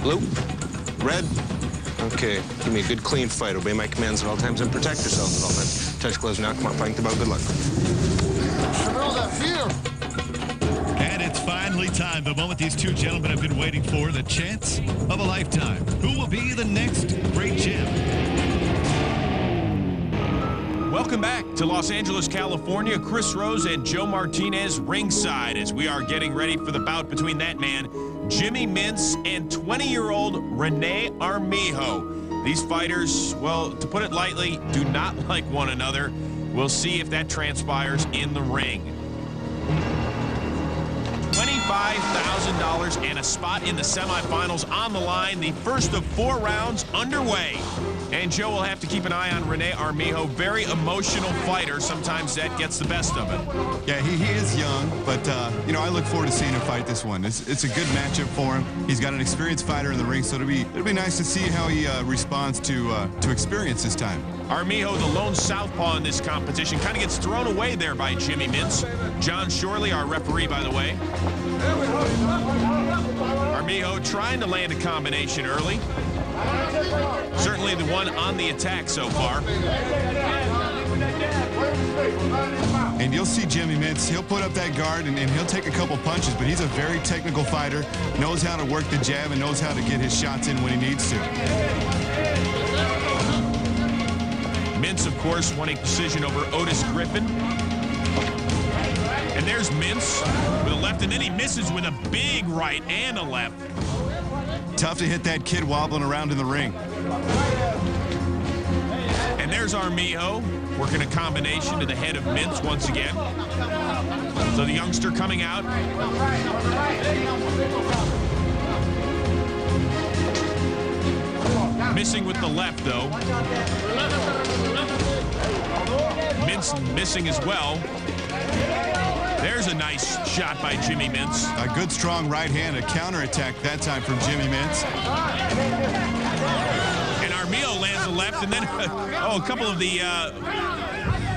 Blue. Red. Okay, give me a good clean fight. Obey my commands at all times and protect yourselves at all times. Touch gloves now. Come on, fighting about. Good luck. And it's finally time, the moment these two gentlemen have been waiting for, the chance of a lifetime. Who will be the next great champ? Welcome back to Los Angeles, California. Chris Rose and Joe Martinez ringside as we are getting ready for the bout between that man, Jimmy Mintz, and 20-year-old Rene Armijo. These fighters, well, to put it lightly, do not like one another. We'll see if that transpires in the ring. $25,000 and a spot in the semifinals on the line. The first of 4 rounds underway. And Joe will have to keep an eye on Rene Armijo. Very emotional fighter. Sometimes that gets the best of him. Yeah, he is young, but, you know, I look forward to seeing him fight this one. It's a good matchup for him. He's got an experienced fighter in the ring, so it'll be nice to see how he responds to experience this time. Armijo, the lone southpaw in this competition, kind of gets thrown away there by Jimmy Mintz. John Shorley, our referee, by the way. Armijo trying to land a combination early. Certainly the one on the attack so far. And you'll see Jimmy Mintz, he'll put up that guard and he'll take a couple punches, but he's a very technical fighter, knows how to work the jab and knows how to get his shots in when he needs to. Mintz, of course, won a decision over Otis Griffin. And there's Mintz with a left, and then he misses with a big right and a left. Tough to hit that kid wobbling around in the ring. And there's Armijo working a combination to the head of Mintz once again. So the youngster coming out. Missing with the left, though. Mintz missing as well. There's a nice shot by Jimmy Mintz. A good strong right hand, a counterattack that time from Jimmy Mintz. And Armijo lands a left, and then a couple of the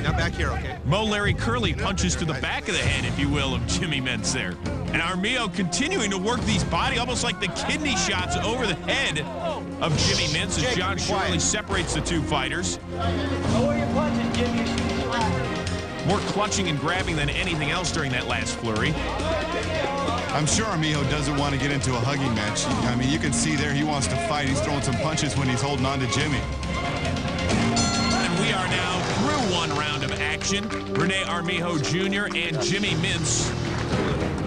Now back here, okay? Mo Larry Curly punches to the back of the head, if you will, of Jimmy Mintz there. And Armijo continuing to work these body, almost like the kidney shots over the head of Jimmy Mintz as John Shorley separates the two fighters. Lower your punches, Jimmy. More clutching and grabbing than anything else during that last flurry. I'm sure Armijo doesn't want to get into a hugging match. I mean, you can see there he wants to fight. He's throwing some punches when he's holding on to Jimmy. And we are now through one round of action. Rene Armijo Jr. and Jimmy Mintz.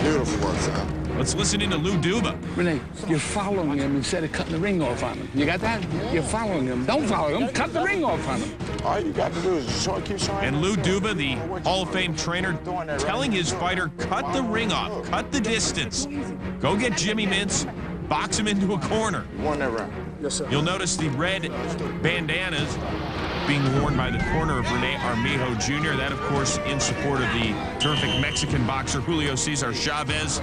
Beautiful work, son. Let's listen into Lou Duba. Rene, you're following him instead of cutting the ring off on him. You got that? You're following him. Don't follow him. Cut the ring off on him. All you got to do is keep showing. And Lou Duba, the Hall of Fame trainer, telling his fighter, cut the ring off, cut the distance. Go get Jimmy Mintz, box him into a corner. You won that round. Yes, sir. You'll notice the red bandanas being worn by the corner of Rene Armijo Jr. That, of course, in support of the terrific Mexican boxer Julio Cesar Chavez,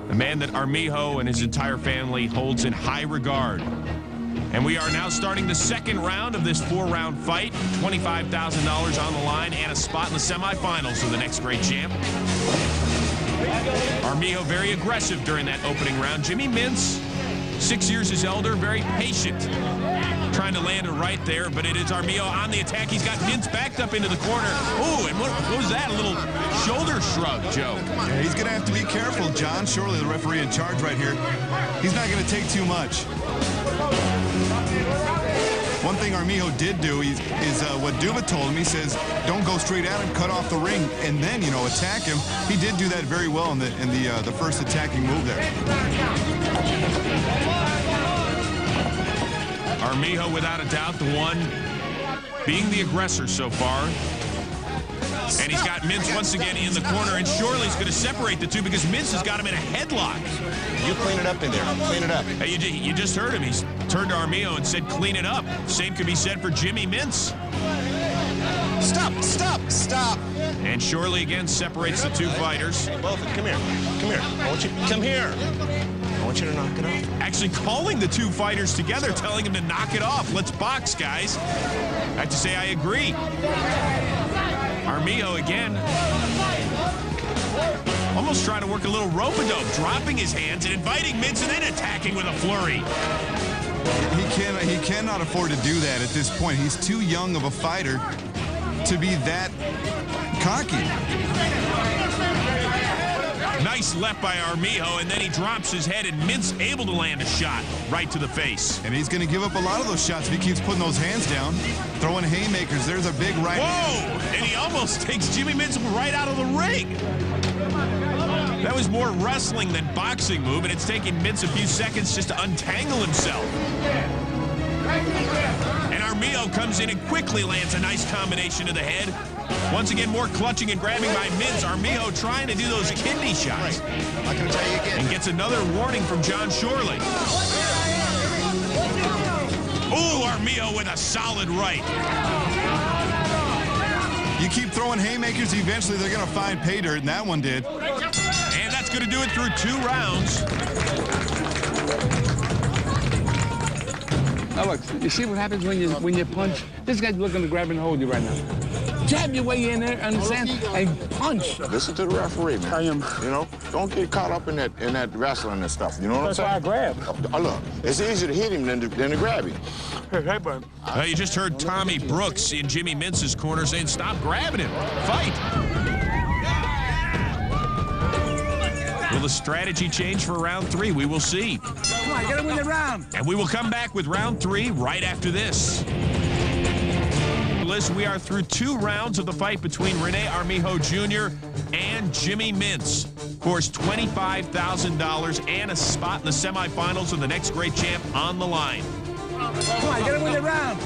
the man that Armijo and his entire family holds in high regard. And we are now starting the second round of this 4-round fight. $25,000 on the line and a spot in the semifinals of the next great champ. Armijo very aggressive during that opening round. Jimmy Mintz, 6 years his elder, very patient. Trying to land it right there, but it is Armijo on the attack. He's got Mintz backed up into the corner. Oh, and what was that? A little shoulder shrug, Joe. Yeah, he's going to have to be careful. John Shorley, the referee in charge right here, he's not going to take too much. One thing Armijo did do is what Duba told him. He says, don't go straight at him, cut off the ring, and then, you know, attack him. He did do that very well in the first attacking move there. Armijo, without a doubt, the one being the aggressor so far. And he's got Mintz once again in the corner, and Shorley's going to separate the two because Mintz has got him in a headlock. You clean it up in there. Clean it up. Hey, you just heard him. He's turned to Armijo and said, clean it up. Same could be said for Jimmy Mintz. Stop, stop, stop. And Shorley again separates the two fighters. Hey, both, come here. Come here. I want you, come here. I want you to knock it off. Actually calling the two fighters together, telling them to knock it off. Let's box, guys. I have to say I agree. Armijo again Almost trying to work a little rope-a-dope, dropping his hands and inviting Mintz and then attacking with a flurry. He cannot afford to do that at this point. He's too young of a fighter to be that cocky. Nice left by Armijo, and then he drops his head, and Mintz able to land a shot right to the face. And he's going to give up a lot of those shots if he keeps putting those hands down, throwing haymakers. There's a big right hand. Whoa! And he almost takes Jimmy Mintz right out of the ring. That was more wrestling than boxing move, and it's taking Mintz a few seconds just to untangle himself. And Armijo comes in and quickly lands a nice combination to the head. Once again, more clutching and grabbing by Mintz. Armijo trying to do those kidney shots. I can tell you again. And gets another warning from John Shorley. Ooh, Armijo with a solid right. You keep throwing haymakers, eventually they're going to find pay dirt, and that one did. And that's going to do it through 2 rounds. Now look, you see what happens when you punch? This guy's looking to grab and hold you right now. Jab your way in there, understand, and punch. Listen to the referee, man. I am. You know, don't get caught up in that wrestling and stuff. You know what I'm saying? That's why I grab. Look, it's easier to hit him than to grab him. Hey, bud. You just heard Tommy Brooks in Jimmy Mintz's corner saying, stop grabbing him, fight. Will the strategy change for round 3? We will see. Come on, get him in the round. And we will come back with round 3 right after this. Liz, we are through 2 rounds of the fight between Rene Armijo Jr. and Jimmy Mintz. Of course, $25,000 and a spot in the semifinals of the next great champ on the line. Come on, get him in the round.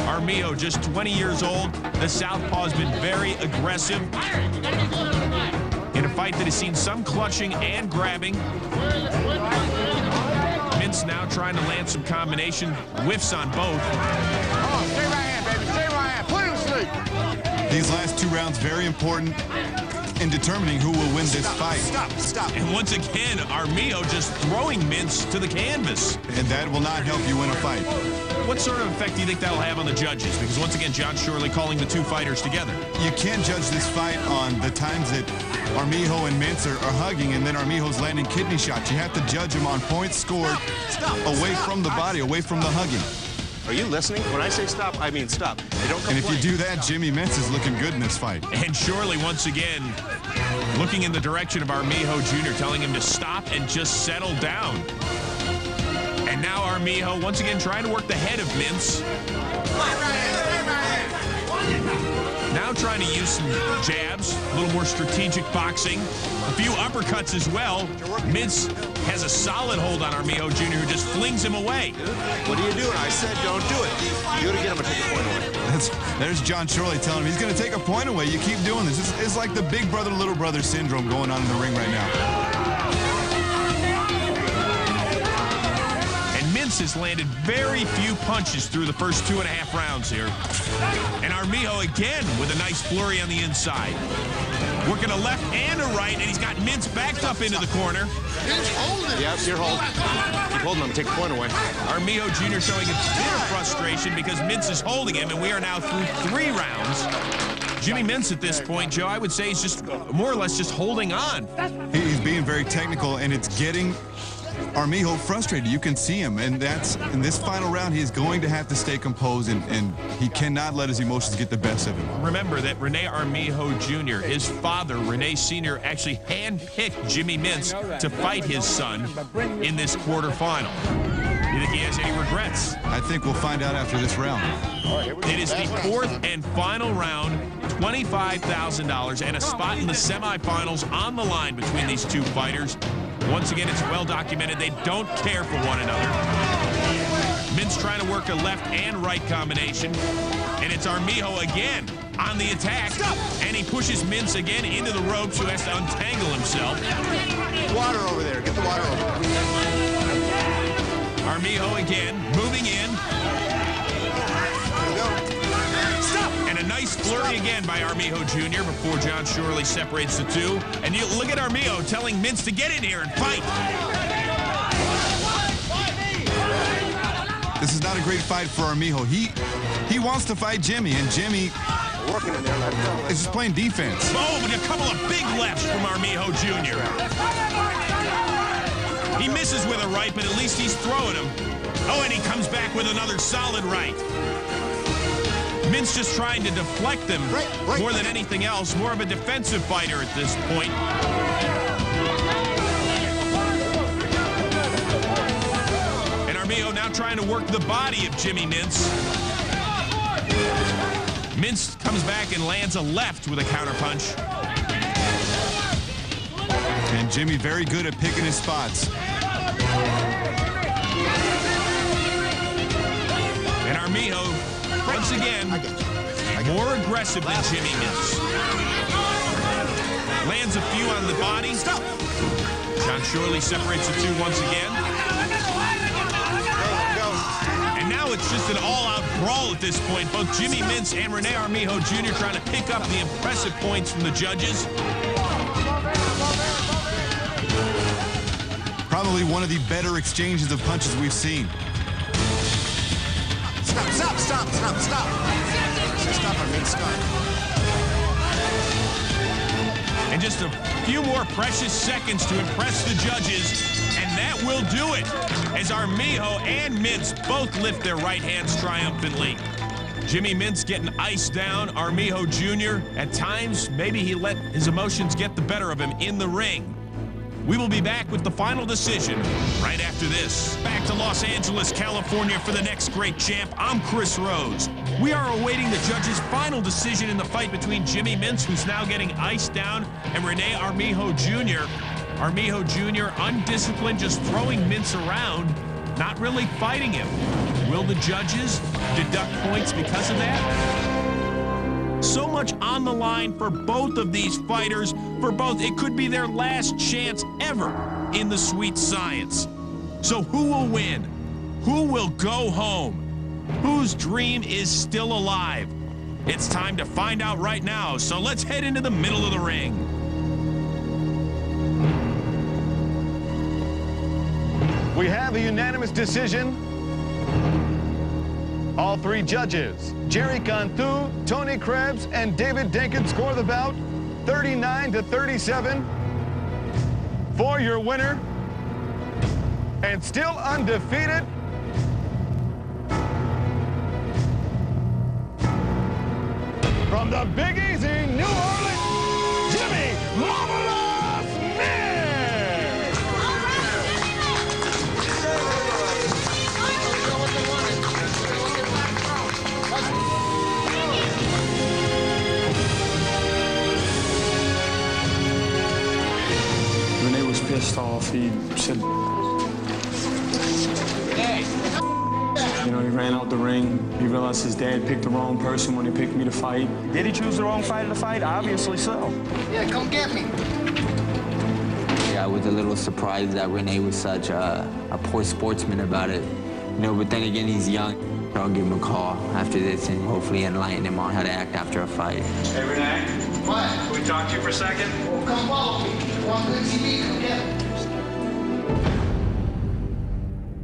Armijo, just 20 years old. The southpaw has been very aggressive in a fight that has seen some clutching and grabbing. Mintz now trying to land some combination whiffs on both. Oh, stay right hand, baby. Stay right hand. Put him to sleep. These last 2 rounds very important in determining who will win this fight. Stop. And once again, Armijo just throwing Mintz to the canvas. And that will not help you win a fight. What sort of effect do you think that will have on the judges? Because once again, John Shorley calling the 2 fighters together. You can't judge this fight on the times that Armijo and Mintz are hugging and then Armijo's landing kidney shots. You have to judge him on points scored away from the body, away from the hugging. Are you listening? When I say stop, I mean stop. Hey, don't And if complain. you do that, Jimmy Mintz is looking good in this fight. And Shorley, once again, looking in the direction of Armijo Jr., telling him to stop and just settle down. And now Armijo, once again, trying to work the head of Mintz. Now trying to use some jabs, a little more strategic boxing, a few uppercuts as well. Mintz has a solid hold on Armijo Jr., who just flings him away. What are you doing? I said don't do it. Do it again, I'm going to take a point away. There's John Shorley telling him he's going to take a point away. You keep doing this. It's like the big brother, little brother syndrome going on in the ring right now. Mintz has landed very few punches through the first 2.5 rounds here. And Armijo again with a nice flurry on the inside. Working a left and a right, and he's got Mintz backed up into the corner. Yes, you're holding. Keep holding him, take a point away. Armijo Jr. showing a bit of frustration because Mintz is holding him, and we are now through 3 rounds. Jimmy Mintz at this point, Joe, I would say he's just more or less just holding on. He's being very technical, and it's getting Armijo frustrated. You can see him, and that's in this final round he's going to have to stay composed, and he cannot let his emotions get the best of him. Remember that Rene Armijo Jr., his father, Rene Sr., actually handpicked Jimmy Mintz to fight his son in this quarterfinal. You think he has any regrets? I think we'll find out after this round. It is the 4th and final round, $25,000 and a spot in the semifinals on the line between these 2 fighters. Once again, it's well documented they don't care for one another. Mintz trying to work a left and right combination. And it's Armijo again on the attack. And he pushes Mintz again into the ropes, who has to untangle himself. Water over there. Get the water over there. Armijo again, moving in. And a nice flurry again by Armijo Jr. before John Shorley separates the 2. And you look at Armijo telling Mintz to get in here and fight. This is not a great fight for Armijo. He wants to fight Jimmy, and Jimmy working in there. He's just playing defense. Oh, but a couple of big lefts from Armijo Jr. He misses with a right, but at least he's throwing them. Oh, and he comes back with another solid right. Mintz just trying to deflect them more than anything else. More of a defensive fighter at this point. And Armijo now trying to work the body of Jimmy Mintz. Mintz comes back and lands a left with a counterpunch. And Jimmy very good at picking his spots. And Armijo, once again, more aggressive than Jimmy Mintz. Lands a few on the body. John Shorley separates the two once again. And now it's just an all-out brawl at this point. Both Jimmy Mintz and Rene Armijo Jr. trying to pick up the impressive points from the judges. Probably one of the better exchanges of punches we've seen. Stop. Stop, I mean, stop. And just a few more precious seconds to impress the judges, and that will do it, as Armijo and Mintz both lift their right hands triumphantly. Jimmy Mintz getting iced down. Armijo Jr., at times, maybe he let his emotions get the better of him in the ring. We will be back with the final decision right after this. Back to Los Angeles, California for the next great champ. I'm Chris Rose. We are awaiting the judge's final decision in the fight between Jimmy Mintz, who's now getting iced down, and Rene Armijo Jr. Armijo Jr. undisciplined, just throwing Mintz around, not really fighting him. Will the judges deduct points because of that? So much on the line for both of these fighters. For both, it could be their last chance ever in the sweet science. So who will win? Who will go home? Whose dream is still alive? It's time to find out right now. So let's head into the middle of the ring. We have a unanimous decision. All three judges, Jerry Cantu, Tony Krebs, and David Denkin, score the bout 39-37 for your winner. And still undefeated, from the Big Easy, New Orleans, Jimmy Marvelous Mintz! Rene was pissed off. He said, you know, he ran out the ring. He realized his dad picked the wrong person when he picked me to fight. Did he choose the wrong fighter to fight? Obviously so. Yeah, come get me. Yeah, I was a little surprised that Rene was such a poor sportsman about it. You know, but then again, he's young. I'll give him a call after this and hopefully enlighten him on how to act after a fight. Hey, Rene. What? Can we talk to you for a second? Well, come follow me. Want good TV? Come get me.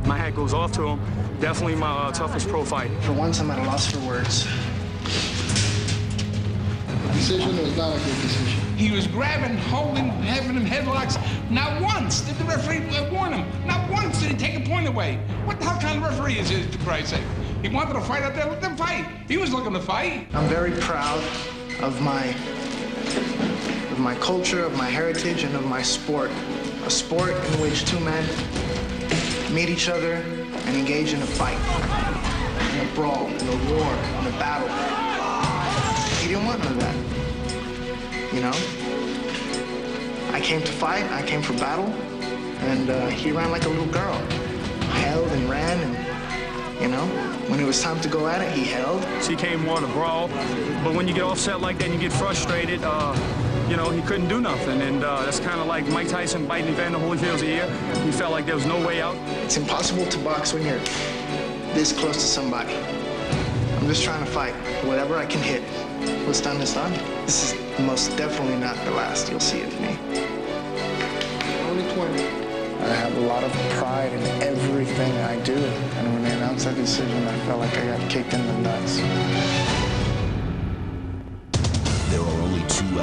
My hat goes off to him. Definitely my toughest pro fight. For once, I'm at a loss for words. Decision was not a good decision. He was grabbing, holding, having him headlocks. Not once did the referee warn him. Not once did he take a point away. What the hell kind of referee is this, for Christ's sake? He wanted to fight out there, let them fight. He was looking to fight. I'm very proud of my culture, of my heritage, and of my sport. A sport in which two men meet each other and engage in a fight, in a brawl, in a war, in a battle. He didn't want none of that, you know? I came to fight, I came for battle, and he ran like a little girl. Held and ran, and, you know, when it was time to go at it, he held. He came more to brawl, but when you get offset like that and you get frustrated, you know, he couldn't do nothing, and that's kind of like Mike Tyson biting Evander Holyfield's ear. He felt like there was no way out. It's impossible to box when you're this close to somebody. I'm just trying to fight. Whatever I can hit. What's done is done. This is most definitely not the last you'll see of me. Only 20. I have a lot of pride in everything I do, and when they announced that decision, I felt like I got kicked in the nuts.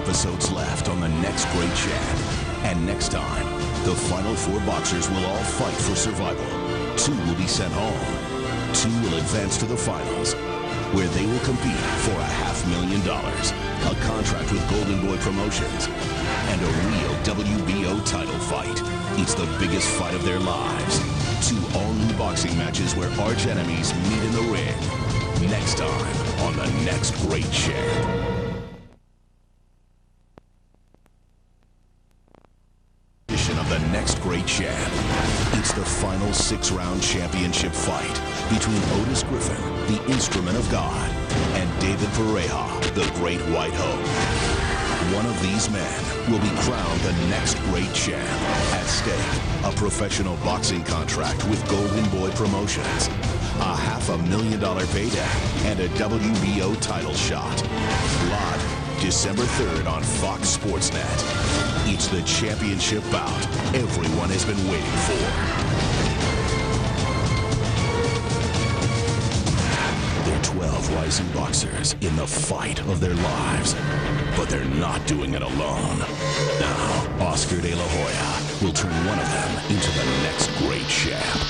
episodes left on the next Great Champ. And next time, the final 4 boxers will all fight for survival. 2 will be sent home. 2 will advance to the finals, where they will compete for $500,000, a contract with Golden Boy Promotions, and a real WBO title fight. It's the biggest fight of their lives. 2 all-new boxing matches where arch enemies meet in the ring. Next time on the next Great Champ. Of the next Great Champ. It's the final 6-round championship fight between Otis Griffin, the Instrument of God, and David Pareja, the Great White Hope. One of these men will be crowned the next Great Champ. At stake, a professional boxing contract with Golden Boy Promotions, a $500,000 payday, and a WBO title shot. Live December 3rd on Fox Sports Net. It's the championship bout everyone has been waiting for. They're 12 rising boxers in the fight of their lives, but they're not doing it alone. Now, Oscar De La Hoya will turn one of them into the next Great Champ.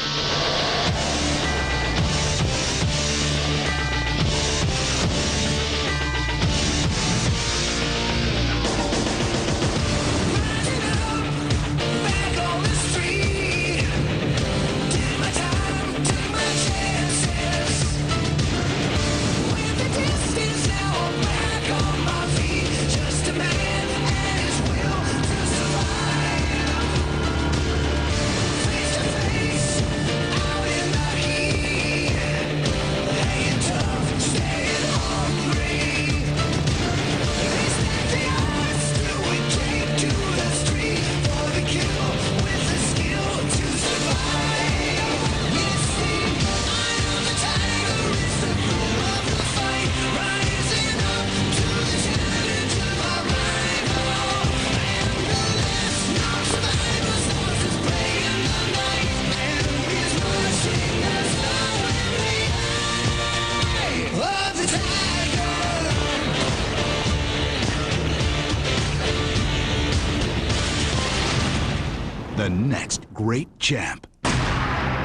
The next Great Champ.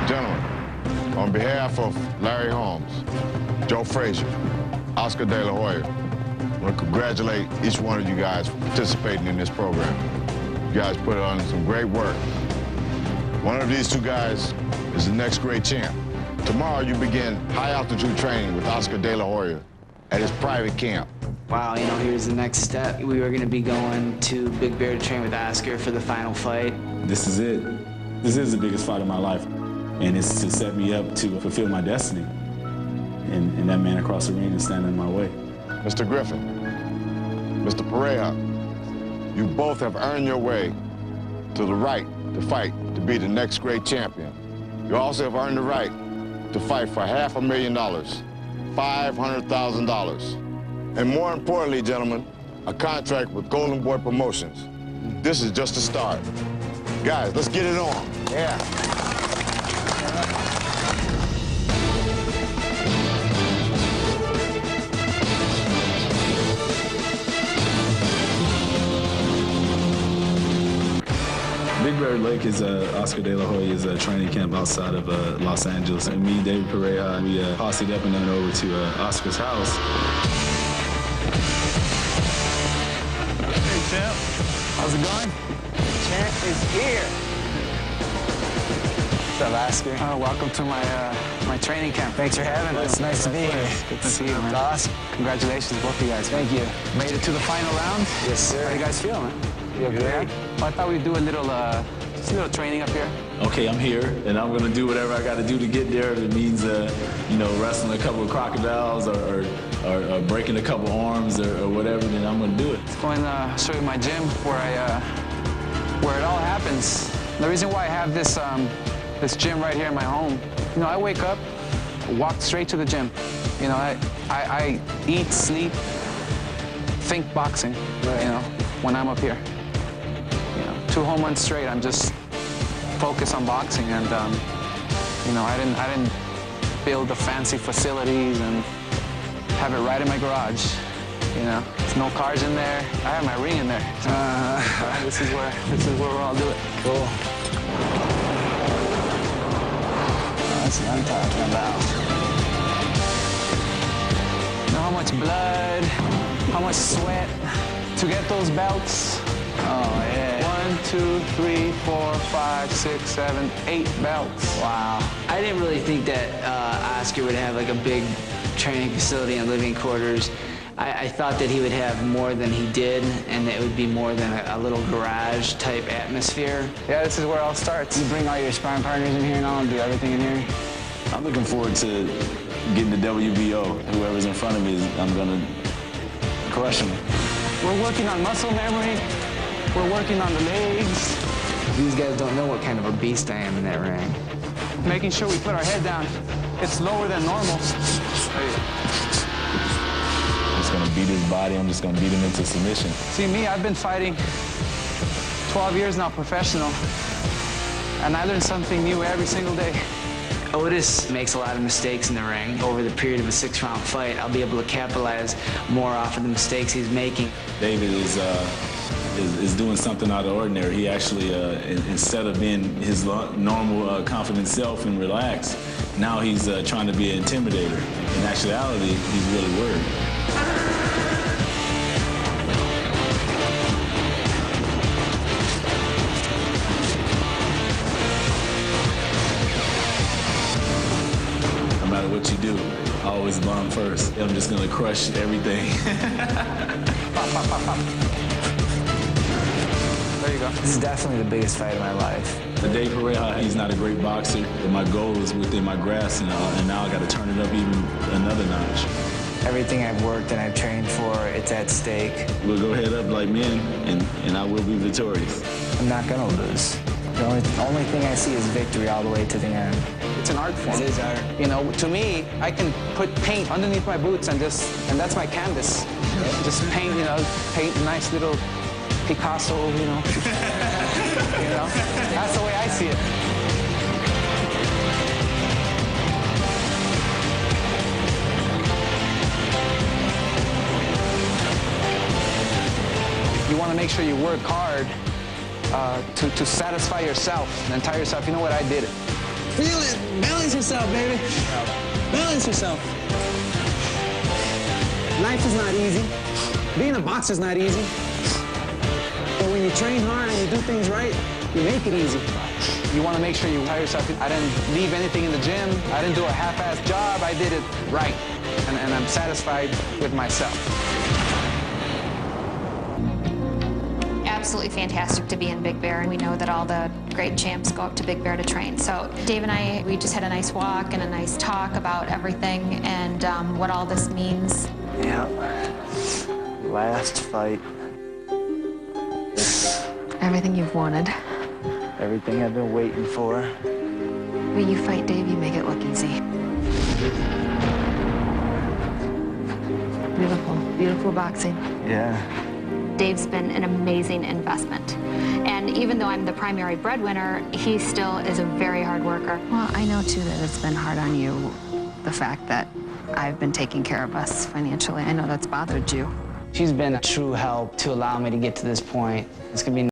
Gentlemen, on behalf of Larry Holmes, Joe Frazier, Oscar De La Hoya, I want to congratulate each one of you guys for participating in this program. You guys put on some great work. One of these 2 guys is the next Great Champ. Tomorrow you begin high-altitude training with Oscar De La Hoya at his private camp. Wow, you know, here's the next step. We were going to be going to Big Bear to train with Oscar for the final fight. This is it. This is the biggest fight of my life. And it's to set me up to fulfill my destiny. And that man across the ring is standing in my way. Mr. Griffin, Mr. Pareja, you both have earned your way to the right to fight to be the next great champion. You also have earned the right to fight for $500,000, $500,000. And more importantly, gentlemen, a contract with Golden Boy Promotions. This is just a start. Guys, let's get it on. Yeah. Big Bear Lake is Oscar De La Hoya's training camp outside of Los Angeles. And me, David Pareja, we posseed up and then over to Oscar's house. Hey, champ. How's it going? Champ is here. What's up, Oscar? Welcome to my training camp. Thanks for having us. It's nice to be here. Good to see you, man. Awesome. Congratulations, both of you guys. Thank you. Made it to the final round? Yes, sir. How do you guys feel, man? Feel good. Yeah. Well, I thought we'd do a little training up here. Okay, I'm here, and I'm gonna do whatever I got to do to get there. If it means, you know, wrestling a couple of crocodiles or breaking a couple arms or whatever, then I'm gonna do it. Let's go and show you my gym where it all happens. The reason why I have this gym right here in my home, you know, I wake up, walk straight to the gym. You know, I eat, sleep, think boxing. Right. You know, when I'm up here. 2 whole months straight, I'm just focused on boxing, and you know, I didn't build the fancy facilities and have it right in my garage. You know, there's no cars in there. I have my ring in there. So, this is where we'll all do it. Cool. That's what I'm talking about. You know how much blood, how much sweat to get those belts? Oh, yeah. 1, 2, 3, 4, 5, 6, 7, 8 belts. Wow. I didn't really think that Oscar would have like a big training facility and living quarters. I thought that he would have more than he did, and it would be more than a little garage type atmosphere. Yeah, this is where it all starts. You bring all your sparring partners in here and all and do everything in here. I'm looking forward to getting the WBO. Whoever's in front of me, I'm gonna crush him. We're working on muscle memory. We're working on the legs. These guys don't know what kind of a beast I am in that ring. Making sure we put our head down. It's lower than normal. I'm just gonna beat his body. I'm just gonna beat him into submission. See me, I've been fighting 12 years now, professional. And I learn something new every single day. Otis makes a lot of mistakes in the ring. Over the period of a 6-round fight, I'll be able to capitalize more off of the mistakes he's making. David is doing something out of the ordinary. He actually, instead of being his normal confident self and relaxed, now he's trying to be an intimidator. In actuality, he's really worried. No matter what you do, I always bomb first. I'm just gonna crush everything. Pop, pop, pop, pop. There you go. This is definitely the biggest fight of my life. Dave Pareja, he's not a great boxer, but my goal is within my grasp, and now I got to turn it up even another notch. Everything I've worked and I've trained for, it's at stake. We'll go head up like men, and I will be victorious. I'm not gonna lose. The only thing I see is victory all the way to the end. It's an art form. It is art. You know, to me, I can put paint underneath my boots and that's my canvas. Just paint, you know, paint a nice little Picasso, you know. You know, that's the way I see it. You want to make sure you work hard to satisfy yourself and tell yourself, you know what, I did it. Feel it. Balance yourself, baby. Balance yourself. Life is not easy. Being a boxer is not easy. But when you train hard and you do things right, you make it easy. You want to make sure you tell yourself, I didn't leave anything in the gym. I didn't do a half-assed job. I did it right. And I'm satisfied with myself. Absolutely fantastic to be in Big Bear, and we know that all the great champs go up to Big Bear to train. So Dave and I, we just had a nice walk and a nice talk about everything and what all this means. Yeah. Last fight. Everything you've wanted. Everything I've been waiting for. When you fight Dave, you make it look easy. Beautiful, beautiful boxing. Yeah. Dave's been an amazing investment. And even though I'm the primary breadwinner, he still is a very hard worker. Well, I know, too, that it's been hard on you, the fact that I've been taking care of us financially. I know that's bothered you. She's been a true help to allow me to get to this point. It's going to be